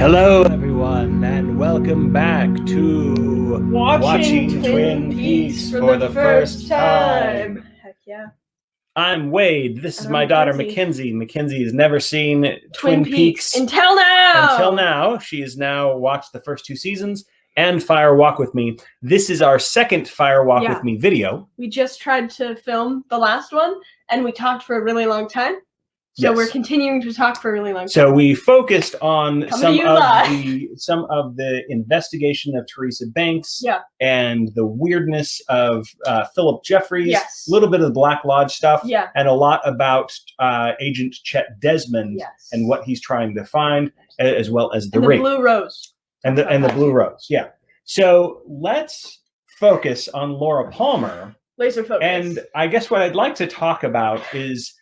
Hello, everyone, and welcome back to Watching Twin Peaks for the first time. Heck yeah. I'm Wade. This is And my I'm daughter, Mackenzie. Mackenzie. Mackenzie has never seen Twin Peaks until now. Until now. She has now watched the first 2 seasons and Fire Walk with Me. This is our second Fire Walk with Me video. We just tried to film the last one, and we talked for a really long time. So we're continuing to talk for a really long time. So we focused on some of the investigation of Teresa Banks and the weirdness of Philip Jeffries, a little bit of the Black Lodge stuff, and a lot about Agent Chet Desmond and what he's trying to find, as well as the ring. Blue Rose. And the Blue Rose, So let's focus on Laura Palmer. Laser focus. And I guess what I'd like to talk about is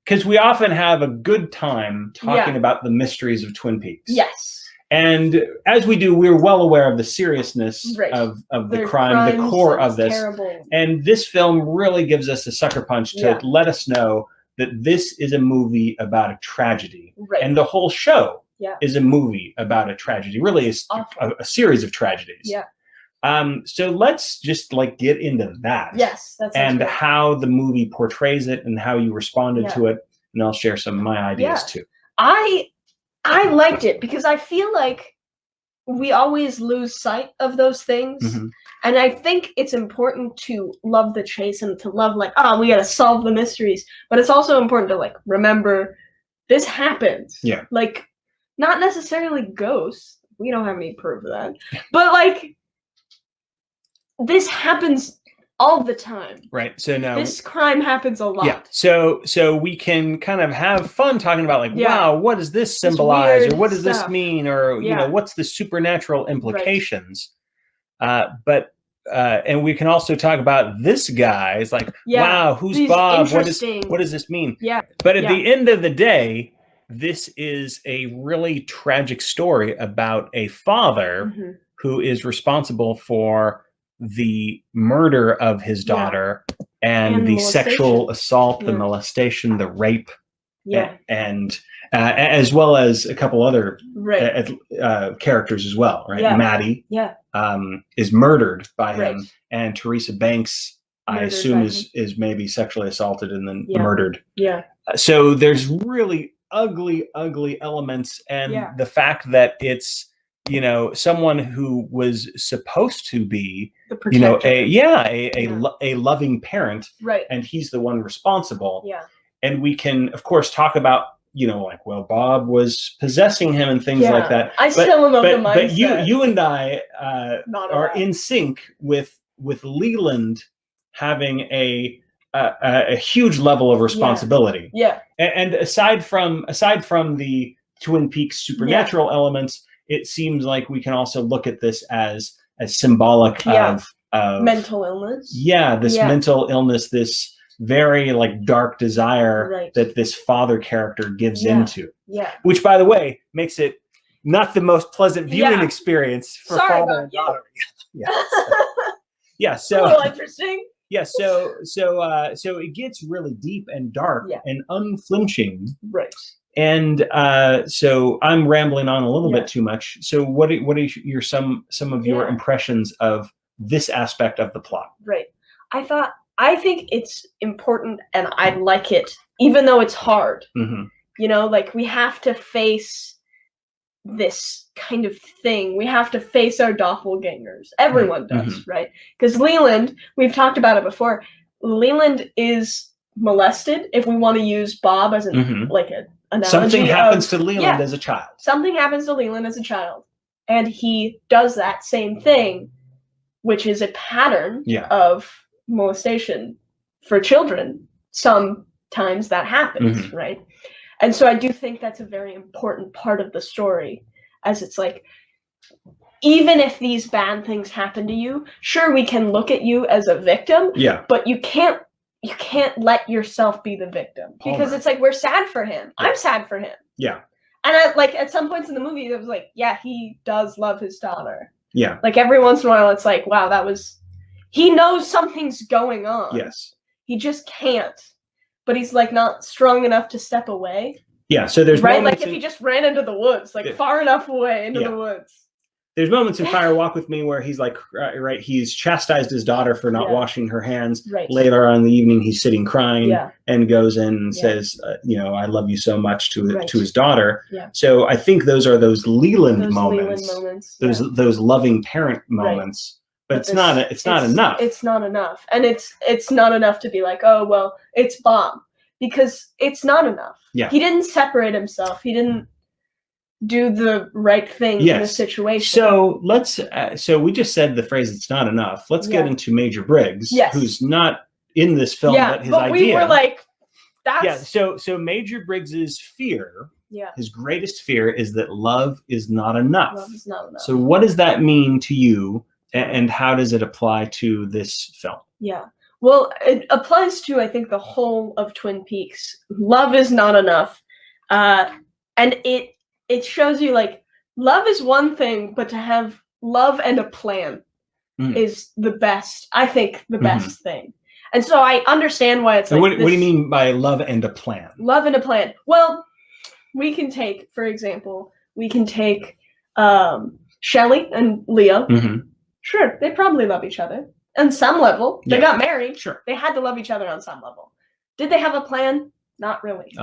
because we often have a good time talking about the mysteries of Twin Peaks. Yes. And as we do, we're well aware of the seriousness of the crime, the core of this. Terrible. And this film really gives us a sucker punch to let us know that this is a movie about a tragedy. Right. And the whole show is a movie about a tragedy. Really is a series of tragedies. Yeah. So let's just get into that. Yes, that's and how the movie portrays it and how you responded to it, and I'll share some of my ideas too. I liked it because I feel like we always lose sight of those things, and I think it's important to love the chase and to love we gotta solve the mysteries, but it's also important to remember this happens. Yeah, not necessarily ghosts. We don't have any proof of that, but this happens all the time. Right. So now this crime happens a lot. Yeah. So we can kind of have fun talking about wow, what does this symbolize, or what does this mean, or what's the supernatural implications? And we can also talk about this guy. It's wow, who's Bob? What does this mean? Yeah. But at the end of the day, this is a really tragic story about a father who is responsible for the murder of his daughter and the sexual assault, the molestation, the rape, and as well as a couple other characters as well, right? Maddie is murdered by him, and Teresa Banks, I assume, is maybe sexually assaulted and then murdered. Yeah. So there's really ugly elements, and the fact that it's someone who was supposed to be, a loving parent, and he's the one responsible. Yeah. And we can, of course, talk about, Bob was possessing him and things like that. I still am of the mindset. But you and I are in sync with Leland having a huge level of responsibility. Yeah. And aside from the Twin Peaks supernatural elements, it seems like we can also look at this as symbolic of mental illness. Yeah, this mental illness, this very dark desire that this father character gives into. Yeah. Which, by the way, makes it not the most pleasant viewing experience for father and daughter. So a little interesting. Yeah, so it gets really deep and dark and unflinching. Right. And so I'm rambling on a little bit too much. So what are your some of your impressions of this aspect of the plot? Right. I think it's important, and I like it, even though it's hard. We have to face this kind of thing. We have to face our doppelgangers. Everyone does, right? Because Leland, we've talked about it before, Leland is molested, if we want to use Bob as an analogy. Something happens to Leland as a child. Something happens to Leland as a child. And he does that same thing, which is a pattern of molestation for children. Sometimes that happens, right? And so I do think that's a very important part of the story, as it's even if these bad things happen to you, sure, we can look at you as a victim, but you can't let yourself be the victim, because it's we're sad for him. I'm sad for him. Yeah. And at some points in the movie, it was he does love his daughter. Yeah. Every once in a while, it's wow, he knows something's going on. Yes. He just can't. But he's not strong enough to step away. Yeah, so there's right, like if he just ran into the woods, like far enough away into the woods. There's moments in Fire Walk with Me where he's like, right, he's chastised his daughter for not washing her hands. Right. Later on in the evening, he's sitting crying and goes in and says, I love you so much to his daughter. Yeah. So I think those are those Leland moments, those loving parent moments. But it's not enough. It's not enough, and it's not enough to be like, oh well, it's Bob, because it's not enough. Yeah. He didn't separate himself. He didn't do the right thing in the situation. So so we just said the phrase "it's not enough." Let's get into Major Briggs, who's not in this film, but his idea. We were like, that's So Major Briggs's fear, his greatest fear, is that love is not enough. Love is not enough. So what does that mean to you, and how does it apply to this film? Yeah. Well, it applies to, I think, the whole of Twin Peaks. Love is not enough, and it shows you, like, love is one thing, but to have love and a plan is the best, I think, the best thing. And so I understand why it's like, what do you mean by love and a plan? Love and a plan. Well, we can take, for example, Shelley and Leo. Sure, they probably love each other. On some level. They got married. Sure. They had to love each other on some level. Did they have a plan? Not really.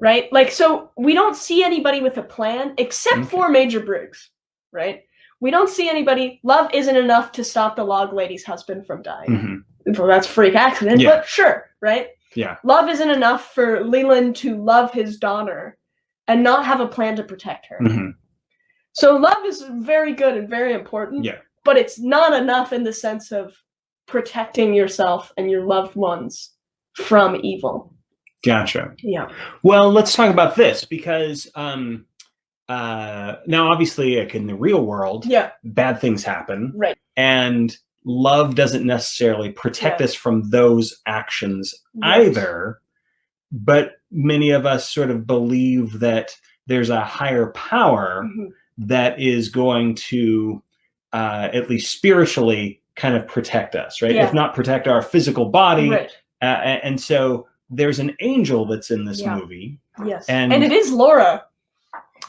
Right? Like, so we don't see anybody with a plan except for Major Briggs, right? We don't see anybody. Love isn't enough to stop the log lady's husband from dying. Well, that's a freak accident, but sure, right? Yeah. Love isn't enough for Leland to love his daughter and not have a plan to protect her. So love is very good and very important. Yeah. But it's not enough in the sense of protecting yourself and your loved ones from evil. Gotcha. Yeah. Well, let's talk about this, because now obviously, like in the real world, bad things happen. Right. And love doesn't necessarily protect us from those actions either. But many of us sort of believe that there's a higher power that is going to at least spiritually kind of protect us, right? If not protect our physical body. Right. And so there's an angel that's in this movie. Yes. And it is Laura.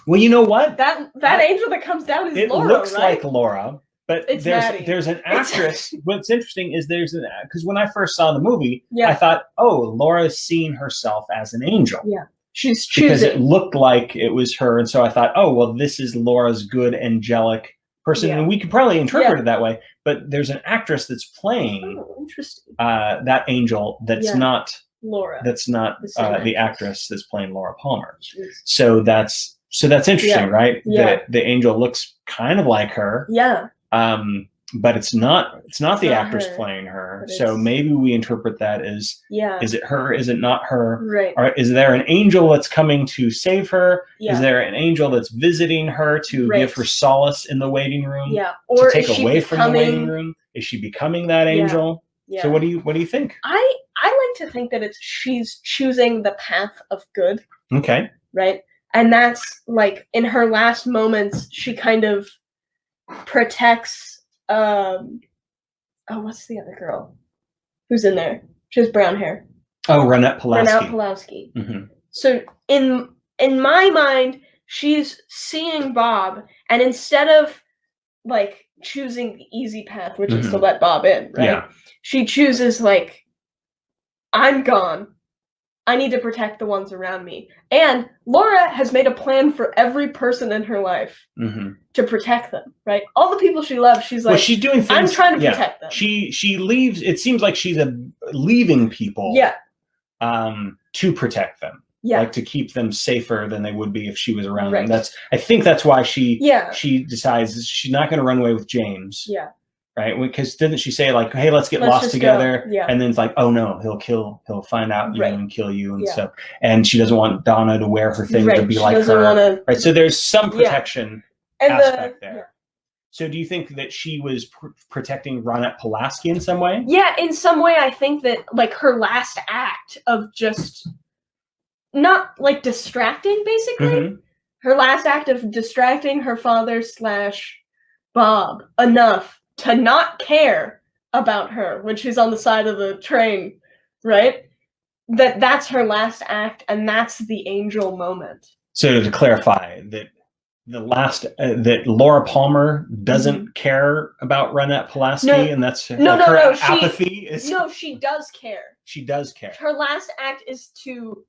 Well, you know what? That angel that comes down is Laura, It looks like Laura, but there's an actress. What's interesting is because when I first saw the movie, I thought, oh, Laura's seeing herself as an angel. Yeah. She's choosing. Because it looked like it was her. And so I thought, oh, well, this is Laura's good angelic person. And we could probably interpret it that way. But there's an actress that's playing that angel that's not Laura. That's not the actress that's playing Laura Palmer. So that's interesting, right? Yeah. The angel looks kind of like her. Yeah. But it's not the actress playing her. So maybe we interpret that as, is it her? Is it not her? Right. Or is there an angel that's coming to save her? Yeah. Is there an angel that's visiting her to give her solace in the waiting room? Yeah. Or to take away from the waiting room? Is she becoming that angel? Yeah. So what do you think? I like to think that she's choosing the path of good. Okay. Right? And that's like in her last moments, she kind of protects what's the other girl who's in there? She has brown hair. Oh, Ronette Pulaski. Mm-hmm. So in my mind, she's seeing Bob, and instead of like choosing the easy path, which is to let Bob in, right? Yeah. She chooses like, I'm gone. I need to protect the ones around me. And Laura has made a plan for every person in her life to protect them, right? All the people she loves, she's like, she's doing things, I'm trying to protect them. She leaves, it seems like she's leaving people to protect them. Yeah. Like to keep them safer than they would be if she was around them. I think that's why she decides she's not going to run away with James. Yeah. Right? Because didn't she say like, hey, let's get lost together? Yeah. And then it's like, oh no, he'll find out you and kill you and stuff. And she doesn't want Donna to wear her thing to be like her. Right. So there's some protection aspect there. Yeah. So do you think that she was protecting Ronette Pulaski in some way? Yeah, in some way I think that like her last act of just not like distracting, basically. Her last act of distracting her father / Bob enough to not care about her when she's on the side of the train, right? that's her last act, and that's the angel moment. So to clarify, that that Laura Palmer doesn't care about Ronette Pulaski, and that's her apathy. She does care. She does care. Her last act is to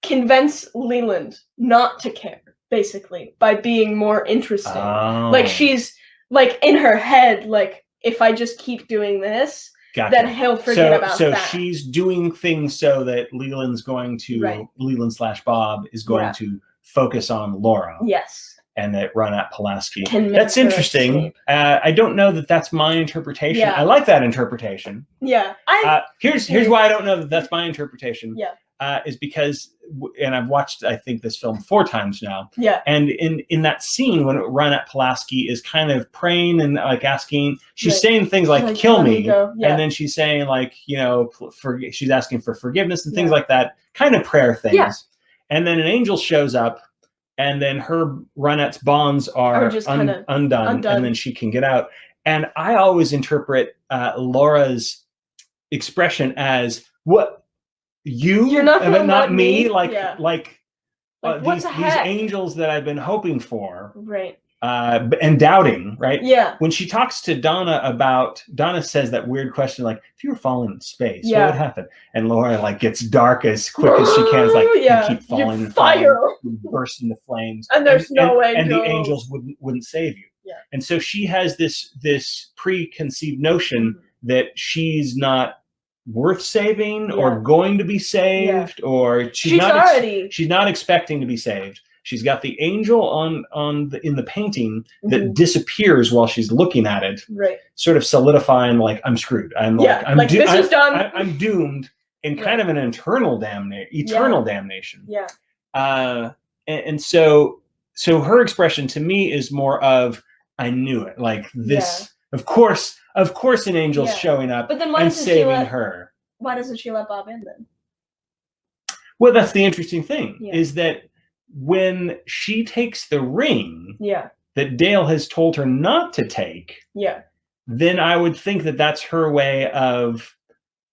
convince Leland not to care, basically, by being more interesting. Oh. Like, she's like in her head, like, if I just keep doing this, then he'll forget about that. So she's doing things so that Leland's going to Leland/Bob is going to focus on Laura. Yes. And that Ronette Pulaski. That's interesting. I don't know that that's my interpretation. Yeah. I like that interpretation. Yeah. Here's why I don't know that that's my interpretation. Yeah. Is because, and I've watched, I think, this film 4 times now. Yeah. And in that scene when Ronette Pulaski is kind of praying and like asking, she's saying things like "kill me," and then she's saying like, she's asking for forgiveness and things like that, kind of prayer things. Yeah. And then an angel shows up, and then Ronette's bonds are just undone, and then she can get out. And I always interpret Laura's expression as, "What? You're not me? Like these angels that I've been hoping for, right? And doubting, right? Yeah. When she talks to Donna says that weird question, like, if you were falling in space, what would happen? And Laura like gets dark as quick as she can. It's like, you keep falling and fire, burst into flames, and there's no way. And the angels wouldn't save you. Yeah. And so she has this preconceived notion that she's not worth saving or going to be saved, or she's not expecting to be saved. She's got the angel in the painting that disappears while she's looking at it, right? Sort of solidifying like, I'm screwed. This is done. I'm doomed, in kind of an eternal damnation. Yeah. And so her expression to me is more of, I knew it. Like this. Yeah. Of course, an angel's showing up and saving her. Why doesn't she let Bob in then? Well, that's the interesting thing, is that when she takes the ring that Dale has told her not to take, then I would think that that's her way of,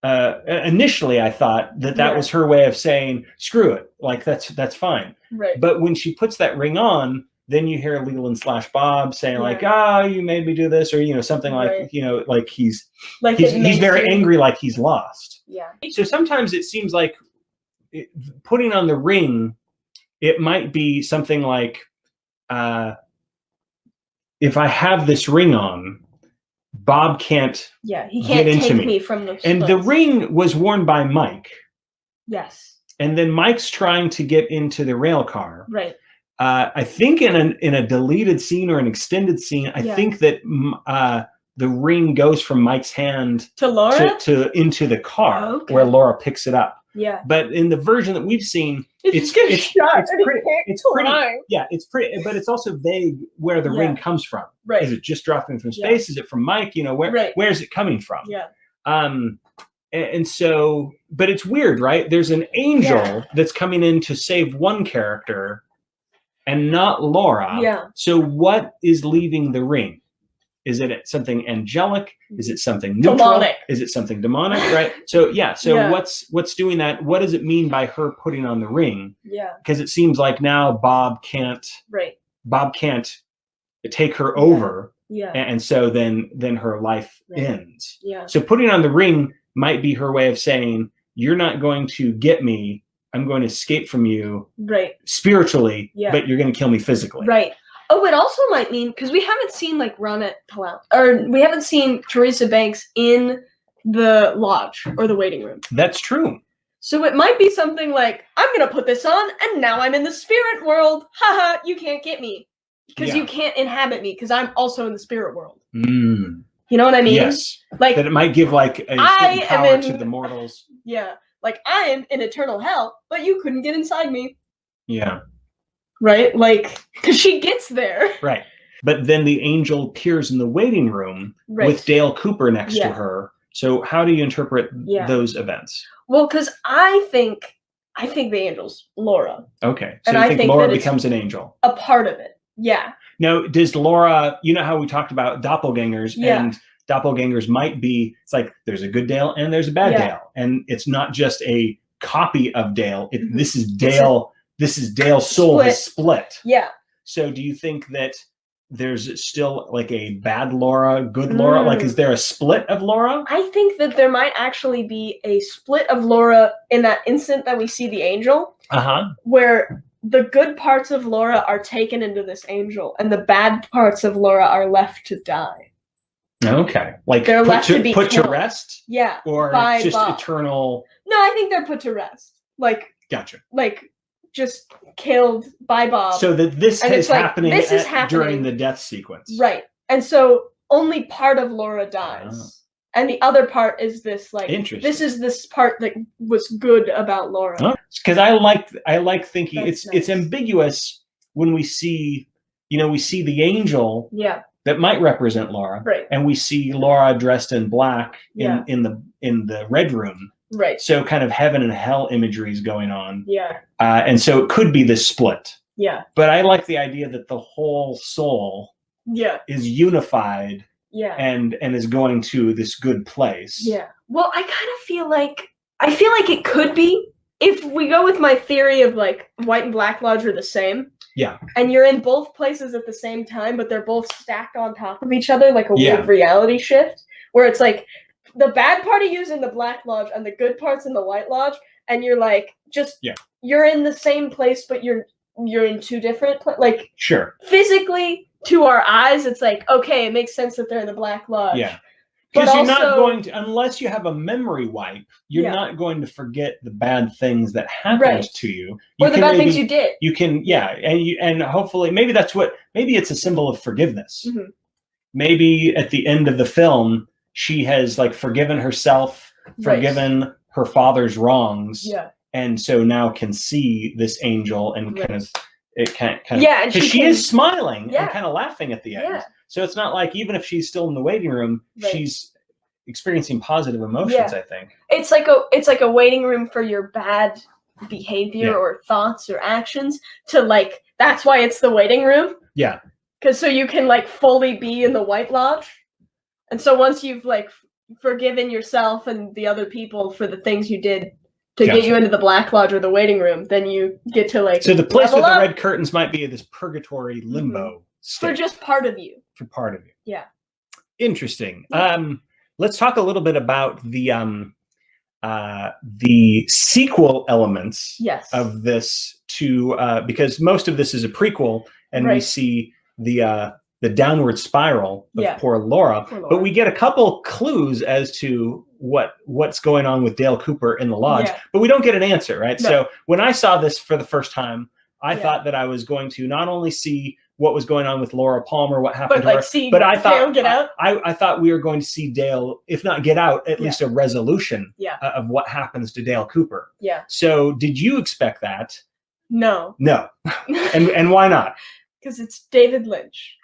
initially I thought that was her way of saying, screw it, like that's fine. Right. But when she puts that ring on, then you hear Leland/Bob saying like, you made me do this, or something like, like he's very angry, like he's lost. Yeah. So sometimes it seems like putting on the ring, it might be something like, if I have this ring on, Bob can't he can't get into take me from the And the ring was worn by Mike. Yes. And then Mike's trying to get into the rail car. Right. I think in a deleted scene or an extended scene, I think that the ring goes from Mike's hand to Laura to into the car, where Laura picks it up. Yeah. But in the version that we've seen, it's pretty. Yeah, it's pretty, but it's also vague where the ring comes from. Right. Is it just dropping from space? Is it from Mike? Where is it coming from? Yeah. And so, but it's weird, right? There's an angel that's coming in to save one character, and not Laura. Yeah. So what is leaving the ring? Is it something angelic? Is it something neutral? Demonic. Is it something demonic? Right. So what's doing that? What does it mean by her putting on the ring? Yeah. Because it seems like now Bob can't. Right. Bob can't take her over. Yeah. And so then her life ends. Yeah. So putting on the ring might be her way of saying, you're not going to get me. I'm going to escape from you, spiritually, but you're going to kill me physically. Right. Oh, it also might mean, because we haven't seen like Ronette Pulaski, or we haven't seen Teresa Banks in the lodge or the waiting room. That's true. So it might be something like, I'm going to put this on, and now I'm in the spirit world. Haha, you can't get me. Because you can't inhabit me, because I'm also in the spirit world. Mm. You know what I mean? Yes. Like that it might give like a power to the mortals. Yeah. Like, I am in eternal hell, but you couldn't get inside me. Yeah. Right? Like, because she gets there. Right. But then the angel appears in the waiting room with Dale Cooper next to her. So how do you interpret those events? Well, because I think the angel's Laura. Okay. So you think Laura becomes an angel? A part of it. Yeah. Now, does Laura, you know how we talked about doppelgangers, and doppelgangers might be, it's like there's a good Dale and there's a bad Dale. And it's not just a copy of Dale. This is Dale. This is Dale's soul has split. Yeah. So do you think that there's still like a bad Laura, good Laura? Like, is there a split of Laura? I think that there might actually be a split of Laura in that instant that we see the angel. Where the good parts of Laura are taken into this angel, and the bad parts of Laura are left to die. Okay, like they're left to be put to rest. Yeah, or just eternal. No, I think they're put to rest. Like, gotcha. Like, just killed by Bob. So that this is happening during the death sequence, right? And so only part of Laura dies. And the other part is this, like, this is this part that was good about Laura. Because I like thinking it's ambiguous when we see, we see the angel that might represent Laura, right? And we see Laura dressed in black in the red room, right? So kind of heaven and hell imagery is going on, yeah. And so it could be this split, yeah. But I like the idea that the whole soul, is unified. Yeah. And is going to this good place. Yeah. Well, I kind of feel like it could be, if we go with my theory of like White and Black Lodge are the same. Yeah. And you're in both places at the same time, but they're both stacked on top of each other, like a weird reality shift, where it's like the bad part of you's in the Black Lodge and the good part's in the White Lodge, and you're like you're in the same place, but you're in two different like sure. Physically, to our eyes, it's like, okay, it makes sense that they're in the Black Lodge. Yeah. Because you're not going to, unless you have a memory wipe, you're not going to forget the bad things that happened to you. Or the bad things you did. You can, and hopefully, maybe it's a symbol of forgiveness. Mm-hmm. Maybe at the end of the film, she has like forgiven herself, forgiven her father's wrongs, and so now can see this angel and kind of. It kind of because she is smiling and kind of laughing at the end. Yeah. So it's not like, even if she's still in the waiting room, she's experiencing positive emotions. I think it's like a waiting room for your bad behavior or thoughts or actions. To like, that's why it's the waiting room. Yeah. Because so you can like fully be in the White Lodge, and so once you've like forgiven yourself and the other people for the things you did to get you into the Black Lodge or the waiting room, then you get to like. So the place with the red curtains might be this purgatory limbo state. For just part of you. For part of you. Yeah. Interesting. Let's talk a little bit about the sequel elements of this because most of this is a prequel, and we see the downward spiral of poor Laura. But we get a couple clues as to what's going on with Dale Cooper in the lodge, but we don't get an answer, right? No. So when I saw this for the first time, I thought that I was going to not only see what was going on with Laura Palmer, what happened to her, but I thought Dale get out. I thought we were going to see Dale, if not get out, at least a resolution of what happens to Dale Cooper. Yeah. So did you expect that? No. No. and why not? Because it's David Lynch.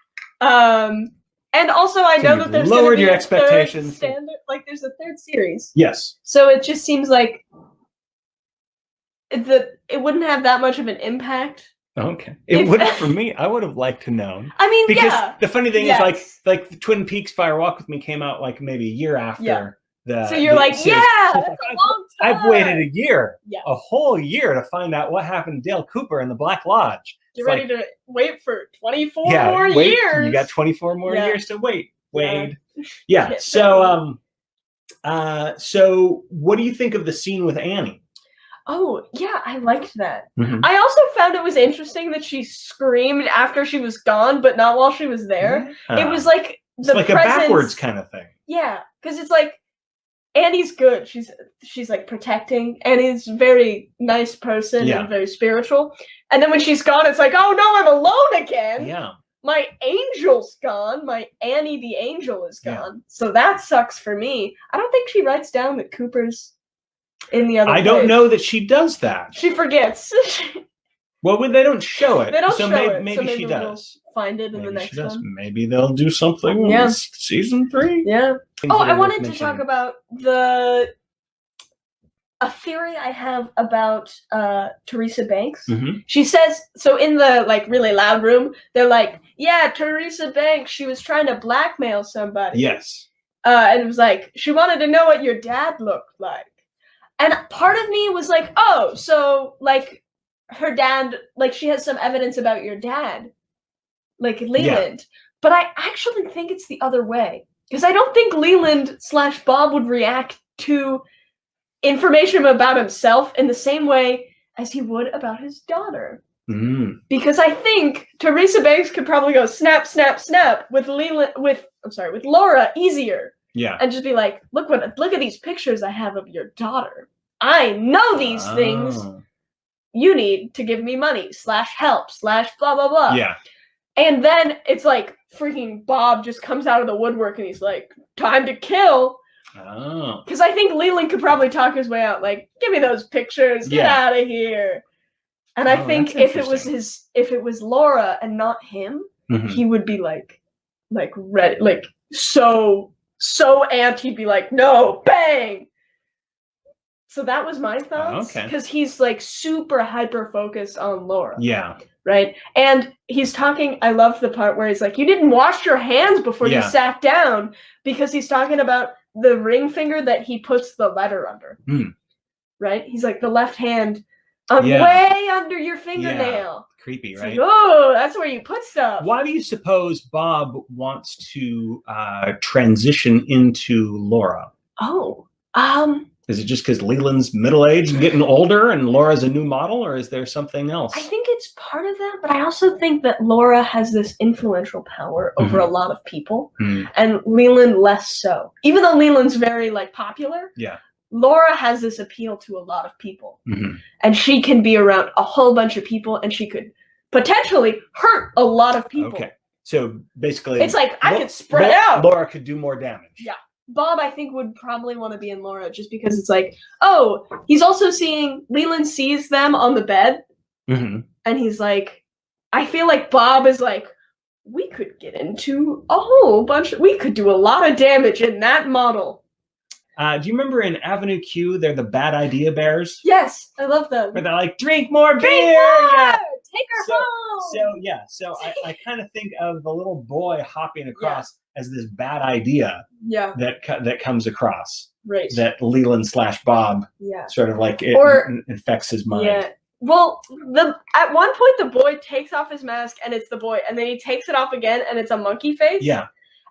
And also, I know that there's lowered your expectations. Like, there's a third series. Yes. So it just seems like it wouldn't have that much of an impact. Okay. It would for me. I would have liked to know. I mean, because the funny thing is, like Twin Peaks: Fire Walk with Me came out like maybe a year after the. So you're like, series. That's a long time. I've waited a whole year to find out what happened to Dale Cooper in the Black Lodge. You're ready to wait for 24 more years. You got 24 more years to wait, Wade. Yeah. So, so what do you think of the scene with Annie? Oh, yeah, I liked that. Mm-hmm. I also found it was interesting that she screamed after she was gone, but not while she was there. It was like it's like presence, a backwards kind of thing. Yeah, because it's like Annie's good. She's like protecting. Annie's a very nice person and very spiritual. And then when she's gone, it's like, oh no, I'm alone again. Yeah. My angel's gone. My Annie the angel is gone. Yeah. So that sucks for me. I don't think she writes down that Cooper's in the other place. Don't know that she does that. She forgets. Well, they don't show it. They don't show it. Maybe she does. We'll find it in the next one. Maybe they'll do something in season 3. Yeah. I wanted to talk about a theory I have about Teresa Banks. Mm-hmm. She says, so in the like really loud room, they're like, yeah, Teresa Banks, she was trying to blackmail somebody. Yes. And it was like, she wanted to know what your dad looked like. And part of me was like, oh, so, like, her dad, like, she has some evidence about your dad, like, Leland. But I actually think it's the other way. Because I don't think Leland/Bob would react to information about himself in the same way as he would about his daughter. Because I think Teresa Banks could probably go snap, snap, snap with Laura easier. Yeah. And just be like, look at these pictures I have of your daughter. I know these things. You need to give me money /help /blah blah blah. Yeah. And then it's like freaking Bob just comes out of the woodwork and he's like, time to kill. Oh. Because I think Leland could probably talk his way out, like, give me those pictures, get out of here. And I think if it was Laura and not him, he would be like ready, like so amped. He'd be like, no, bang. So that was my thoughts. Because he's like super hyper focused on Laura. Yeah. Right? And he's talking, I love the part where he's like, you didn't wash your hands before you sat down, because he's talking about the ring finger that he puts the letter under. Right? He's like, the left hand way under your fingernail. Yeah. Creepy, right? Like, oh, that's where you put stuff. Why do you suppose Bob wants to transition into Laura? Oh, is it just because Leland's middle-aged and getting older and Laura's a new model, or is there something else? I think it's part of that, but I also think that Laura has this influential power over a lot of people, and Leland less so. Even though Leland's very, like, popular, Laura has this appeal to a lot of people, and she can be around a whole bunch of people, and she could potentially hurt a lot of people. Okay, so basically, it's like I could spread out. Laura could do more damage. Yeah. Bob, I think, would probably want to be in Laura just because it's like, oh, he's also seeing, Leland sees them on the bed, and he's like, I feel like Bob is like, we could get into a whole bunch, we could do a lot of damage in that model. Do you remember in Avenue Q, they're the Bad Idea Bears? Yes, I love them. Where they're like, drink more beer! Yeah. Take her home! So I kind of think of the little boy hopping across as this bad idea that comes across. Right. That Leland/Bob sort of like it infects his mind. Yeah. Well, at one point the boy takes off his mask and it's the boy, and then he takes it off again and it's a monkey face. Yeah.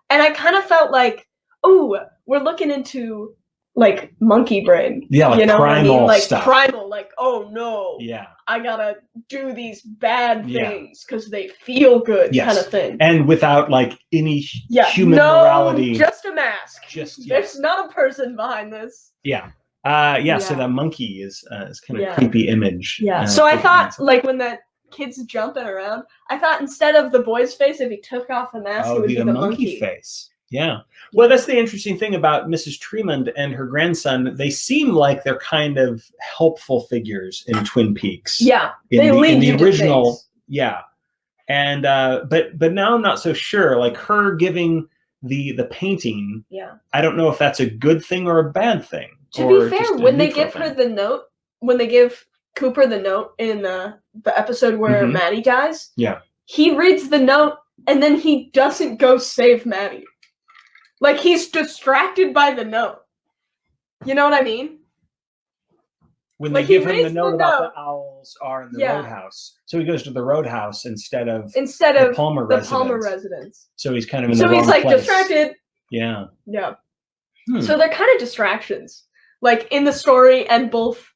And I kind of felt like, oh, we're looking into like monkey brain. Yeah, like, you know primal what I mean? Like stuff. primal, like, oh no. Yeah. I gotta do these bad things because they feel good, kind of thing. And without like any human morality. Just a mask. There's not a person behind this. Yeah. So that monkey is kind of a creepy image. Yeah. So I thought, like, when that kid's jumping around, I thought instead of the boy's face, if he took off the mask, it would be the monkey face. Yeah. Well, that's the interesting thing about Mrs. Tremond and her grandson. They seem like they're kind of helpful figures in Twin Peaks. Yeah. They lead in the original. Yeah. And but now I'm not so sure. Like her giving the painting. Yeah. I don't know if that's a good thing or a bad thing. To be fair, when they give her the note, when they give Cooper the note in the episode where Maddie dies, he reads the note and then he doesn't go save Maddie. Like, he's distracted by the note. You know what I mean? When they give him the note about the owls are in the roadhouse. So he goes to the roadhouse instead of the Palmer residence. So he's kind of in the wrong place. So he's, like, distracted. Yeah. Yeah. So they're kind of distractions. Like, in the story and both.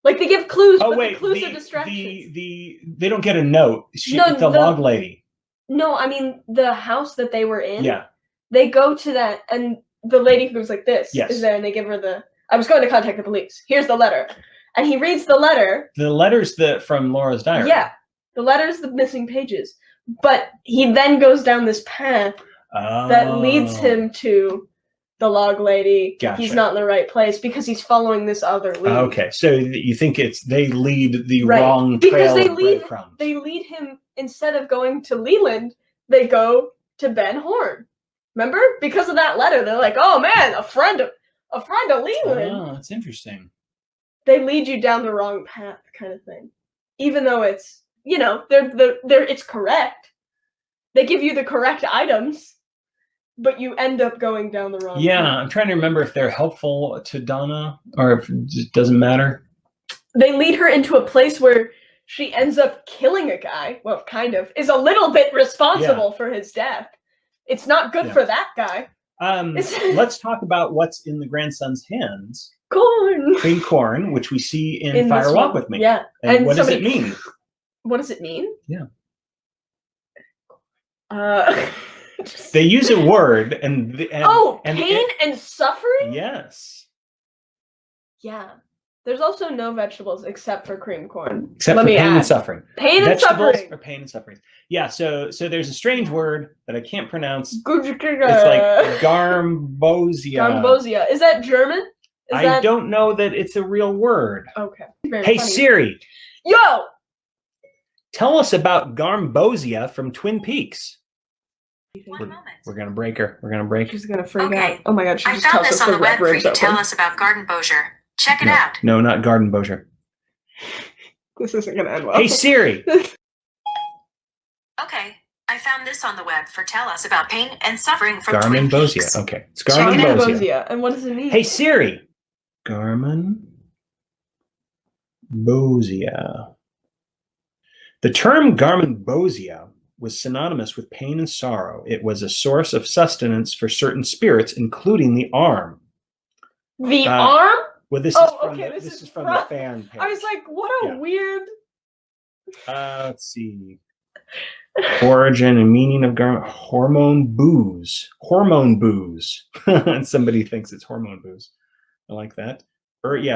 Like, they give clues, but the clues are distractions. They don't get a note. The log lady. No, I mean, the house that they were in. Yeah. They go to that, and the lady who's like this is there, and they give her I was going to contact the police. Here's the letter. And he reads the letter. The letter's from Laura's diary. Yeah. The letter's the missing pages. But he then goes down this path that leads him to the log lady. Gotcha. He's not in the right place because he's following this other lead. Okay, so you think they lead the wrong trail of breadcrumbs. They lead him, instead of going to Leland, they go to Ben Horn. Remember? Because of that letter, they're like, "Oh man, a friend of Leland." Oh, that's interesting. They lead you down the wrong path, kind of thing. Even though it's, they're it's correct. They give you the correct items, but you end up going down the wrong Yeah, path. I'm trying to remember if they're helpful to Donna or if it doesn't matter. They lead her into a place where she ends up killing a guy. Well, kind of. Is a little bit responsible for his death. It's not good for that guy. Let's talk about what's in the grandson's hands. Corn. Cream corn, which we see in Fire Walk with Me. Yeah. And what does it mean? What does it mean? Yeah. They use a word and pain and suffering? Yes. Yeah. There's also no vegetables except for cream corn. Except for pain and suffering. Pain and vegetables suffering. Or pain and suffering. Yeah, so there's a strange word that I can't pronounce. It's like garmbosia. Garmbosia. Is that German? I don't know that it's a real word. Okay. Hey, funny. Siri. Yo! Tell us about Garmbosia from Twin Peaks. One moment. We're gonna break her. We're gonna break. She's gonna freak out. Oh my god, she I just found tells this us on the web for you to open. tell us about Gardenbozier. Check it out. No, not Gardenbozier. This isn't gonna end well. Hey Siri. Okay. I found this on the web for tell us about pain and suffering from Twin Peaks. Okay. It's Gardenbosia. And what does it mean? Hey Siri. Garmonbosia. The term Garmonbosia was synonymous with pain and sorrow. It was a source of sustenance for certain spirits, including the arm. The arm? Well, this is from the fan page. I was like, what a weird... Let's see. Origin and meaning of hormone booze. Hormone booze. And somebody thinks it's hormone booze. I like that.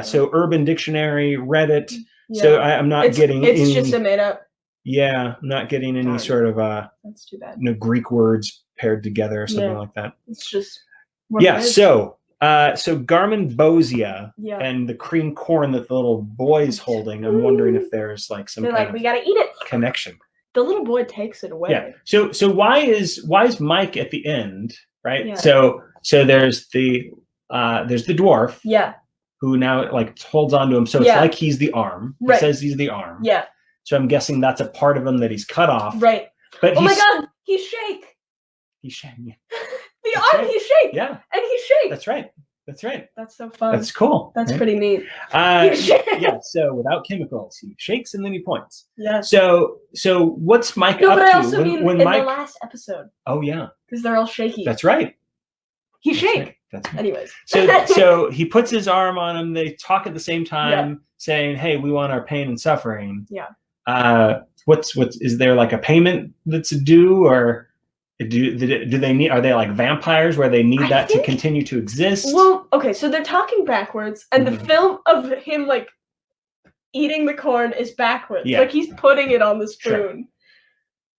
So Urban Dictionary, Reddit. Yeah. So I'm not getting it's just a made up. Yeah, I'm not getting any sort of that's too bad. Greek words paired together or something like that. It's just so Garmonbosia and the cream corn that the little boy's holding. I'm wondering if there's like some kind of we gotta eat it connection. The little boy takes it away. Yeah. So why is Mike at the end, right? Yeah. So there's the dwarf. Yeah. Who now like holds on to him. So it's like he's the arm. Right. He says he's the arm. Yeah. So I'm guessing that's a part of him that he's cut off. Right. But oh my god, he's shake. He's shake. Yeah. The arm, he's shake. Yeah. And he's shake. That's right. That's right. That's so fun. That's cool. That's pretty neat. Yeah. So without chemicals, he shakes and then he points. Yeah. So what's Mike up to? But I also mean when Mike... the last episode. Oh yeah. Because they're all shaky. That's right. He's shake. Right. That's right. Anyways. So he puts his arm on him. They talk at the same time, saying, "Hey, we want our pain and suffering." Yeah. What's is there like a payment that's due, or do they need? Are they like vampires where they need that to continue to exist? Well, okay, so they're talking backwards, and the film of him like eating the corn is backwards. Yeah. Like he's putting it on the spoon,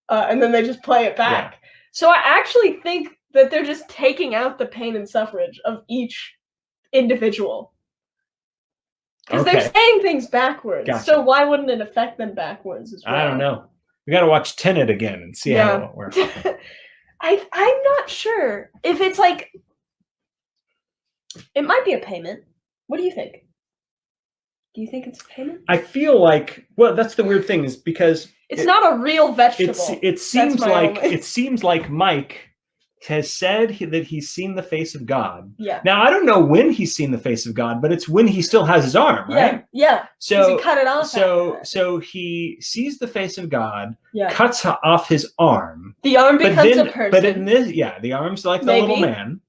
and then they just play it back. Yeah. So I actually think that they're just taking out the pain and suffrage of each individual. Because they're saying things backwards. Gotcha. So why wouldn't it affect them backwards as well? I don't know. We got to watch Tenet again and see how it works. I'm not sure if it's like... It might be a payment. What do you think? Do you think it's a payment? I feel like... Well, that's the weird thing is because... It's not a real vegetable. It seems like Mike has said that he's seen the face of God. Yeah. Now I don't know when he's seen the face of God, but it's when he still has his arm, right? Yeah. So he cut it off. So he sees the face of God, cuts off his arm. The arm becomes a person. But in this, the arm's like the little man.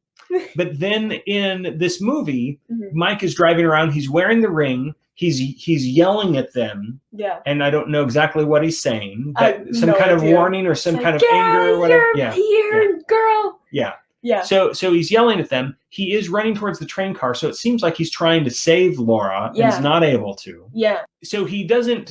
But then in this movie, Mike is driving around. He's wearing the ring. He's yelling at them. Yeah. And I don't know exactly what he's saying. But some kind of warning or some kind of anger or whatever. Here, girl. Yeah. Yeah. So he's yelling at them. He is running towards the train car. So it seems like he's trying to save Laura and is not able to. Yeah. So he doesn't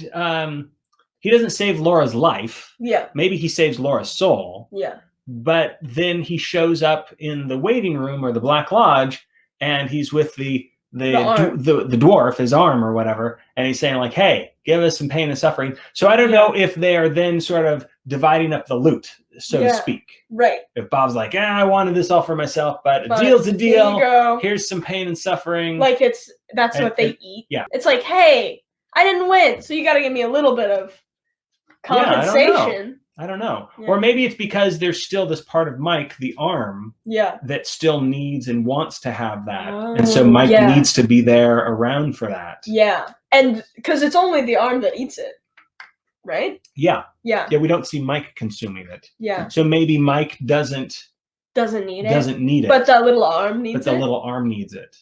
save Laura's life. Yeah. Maybe he saves Laura's soul. Yeah. But then he shows up in the waiting room or the Black Lodge, and he's with the dwarf, his arm or whatever, and he's saying like, "Hey, give us some pain and suffering." So I don't know if they are then sort of dividing up the loot, so to speak. Right. If Bob's like, I wanted this all for myself, but a deal's a deal. Here's some pain and suffering. Like that's what they eat. Yeah. It's like, hey, I didn't win, so you got to give me a little bit of compensation. I I don't know. Yeah. Or maybe it's because there's still this part of Mike, the arm, that still needs and wants to have that. And so Mike needs to be there around for that. Yeah. And because it's only the arm that eats it, right? Yeah. Yeah. Yeah, we don't see Mike consuming it. Yeah. So maybe Mike doesn't need it. But the little arm needs it. But the little arm needs it.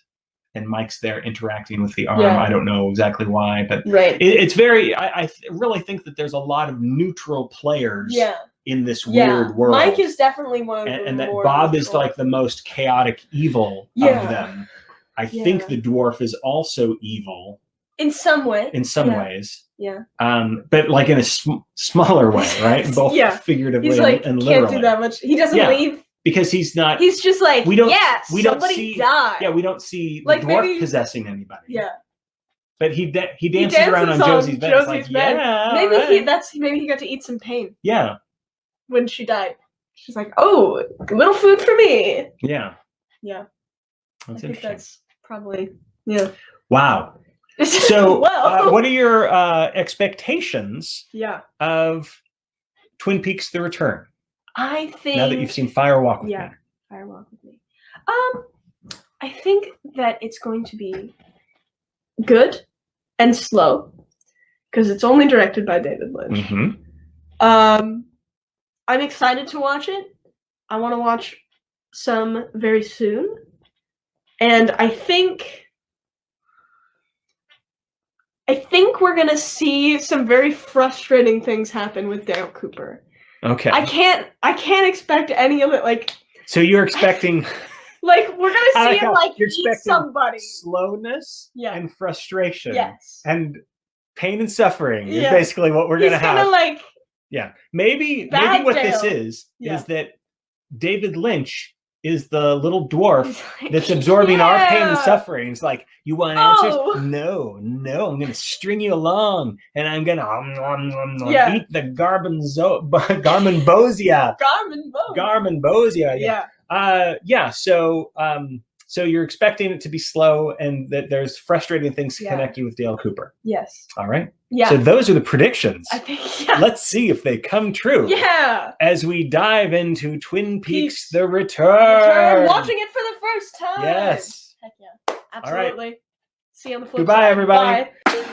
And Mike's there interacting with the arm. I don't know exactly why, but it's very, I really think that there's a lot of neutral players in this weird world. Mike is definitely one of them. And that Bob is like the most chaotic evil of them. I think the dwarf is also evil. In some way. In some ways. Yeah. But like in a smaller way, right? Both figuratively he's like, and literally. Can't do that much. He doesn't leave. Because he's not. He's just like, we don't somebody see, died. Yeah, we don't see like the dwarf possessing anybody. Yeah. But he dances around on Josie's bed. It's like, maybe he got to eat some pain. Yeah. When she died, she's like, "Oh, little food for me." Yeah. Yeah. That's interesting. That's probably Wow. So, what are your expectations? Of Twin Peaks: The Return? I think now that you've seen Fire Walk with Me. Fire Walk with Me. I think that it's going to be good and slow because it's only directed by David Lynch. Mm-hmm. I'm excited to watch it. I want to watch some very soon, and I think we're gonna see some very frustrating things happen with Dale Cooper. Okay. I can't expect any of it. Like, so you're expecting, like we're gonna see him like eat somebody. Slowness, and frustration, and pain and suffering is basically what we're gonna have. He's gonna like, maybe what this is that David Lynch is the little dwarf that's absorbing our pain and suffering. It's like, you want answers? No, I'm going to string you along, and I'm going to eat the Garmonbosia. So you're expecting it to be slow and that there's frustrating things connected with Dale Cooper. Yes. All right. Yeah. So those are the predictions. I think, Let's see if they come true. Yeah. As we dive into Twin Peaks: The Return. Watching it for the first time. Yes. Heck yeah. Absolutely. All right. See you on the flip Goodbye, side. everybody. Bye.